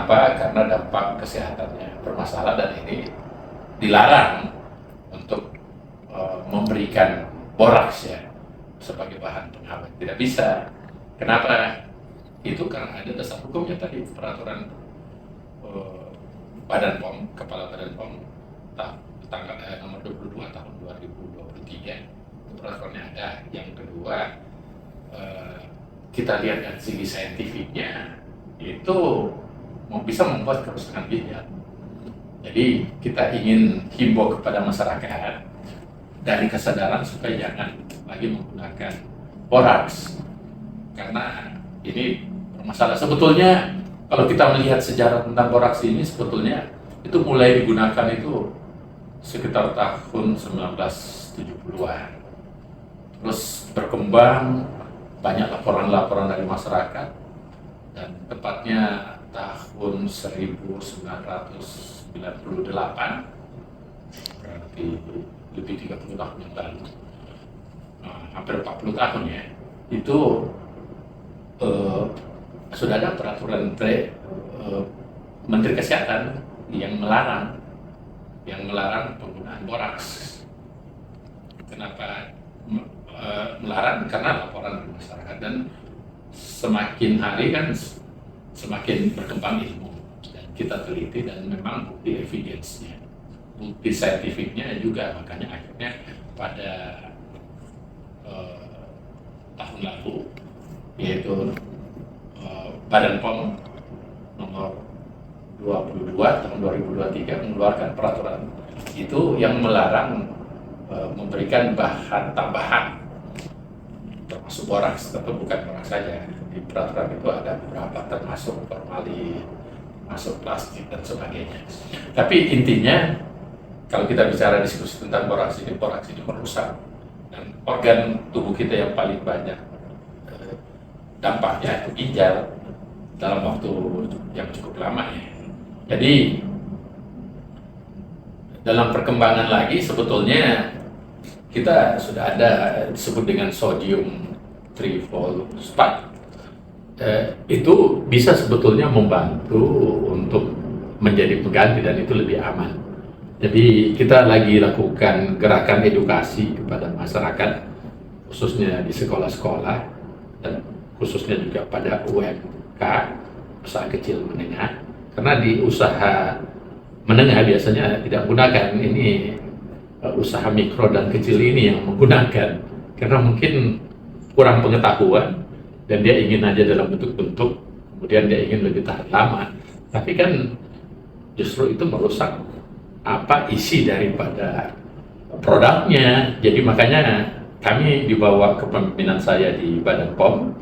Kenapa? Karena dampak kesehatannya bermasalah dan ini dilarang untuk memberikan boraks ya sebagai bahan pengawet. Tidak bisa. Kenapa? Itu karena ada dasar hukumnya tadi, peraturan Badan POM, Kepala Badan POM tanggal nomor 22 tahun 2023. Itu peraturannya ada. Yang kedua, kita lihat dari segi saintifiknya itu bisa membuat kerusakan ginjal. Jadi kita ingin himbau kepada masyarakat dari kesadaran supaya jangan lagi menggunakan boraks, karena ini bermasalah. Sebetulnya kalau kita melihat sejarah tentang boraks ini, sebetulnya itu mulai digunakan itu sekitar tahun 1970-an. Terus berkembang, banyak laporan-laporan dari masyarakat, dan tepatnya tahun 1998, berarti lebih 30 tahun yang lalu, hampir 40 tahun ya, itu sudah ada peraturan Menteri Kesehatan yang melarang penggunaan boraks. Kenapa melarang? Karena laporan dari masyarakat, dan semakin hari kan semakin berkembang ilmu, dan kita teliti dan memang bukti evidence-nya, bukti saintifiknya juga. Makanya akhirnya pada tahun lalu, yaitu Badan POM nomor 22 tahun 2023 mengeluarkan peraturan itu yang melarang memberikan bahan tambahan termasuk boraks. Tentu bukan boraks saja, di peraturan itu ada beberapa, termasuk formalin, masuk plastik dan sebagainya. Tapi intinya kalau kita bicara diskusi tentang boraks ini merusak, dan organ tubuh kita yang paling banyak dampaknya itu ginjal dalam waktu yang cukup lama ya. Jadi dalam perkembangan lagi sebetulnya kita sudah ada disebut dengan sodium trifosfat. Itu bisa sebetulnya membantu untuk menjadi pengganti, dan itu lebih aman. Jadi kita lagi lakukan gerakan edukasi kepada masyarakat, khususnya di sekolah-sekolah dan khususnya juga pada UMK, usaha kecil menengah. Karena di usaha menengah biasanya tidak menggunakan ini, usaha mikro dan kecil ini yang menggunakan, karena mungkin kurang pengetahuan dan dia ingin aja dalam bentuk-bentuk, kemudian dia ingin lebih tahan lama, tapi kan justru itu merusak apa isi daripada produknya. Jadi makanya kami di bawah kepemimpinan saya di Badan POM,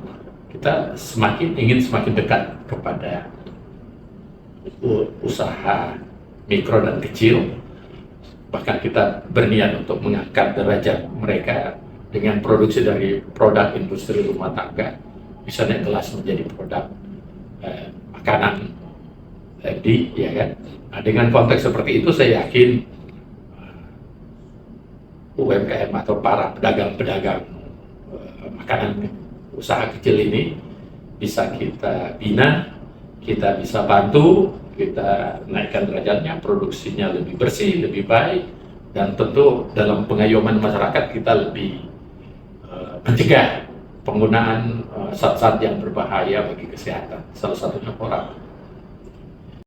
kita ingin semakin dekat kepada usaha mikro dan kecil. Bahkan kita berniat untuk mengangkat derajat mereka dengan produksi dari produk industri rumah tangga, bisa naik kelas menjadi produk makanan tadi, ya kan? Nah, dengan konteks seperti itu saya yakin UMKM atau para pedagang-pedagang makanan usaha kecil ini bisa kita bina, kita bisa bantu, kita naikkan derajatnya, produksinya lebih bersih, lebih baik, dan tentu dalam pengayoman masyarakat kita lebih mencegah penggunaan zat-zat yang berbahaya bagi kesehatan, salah satunya boraks.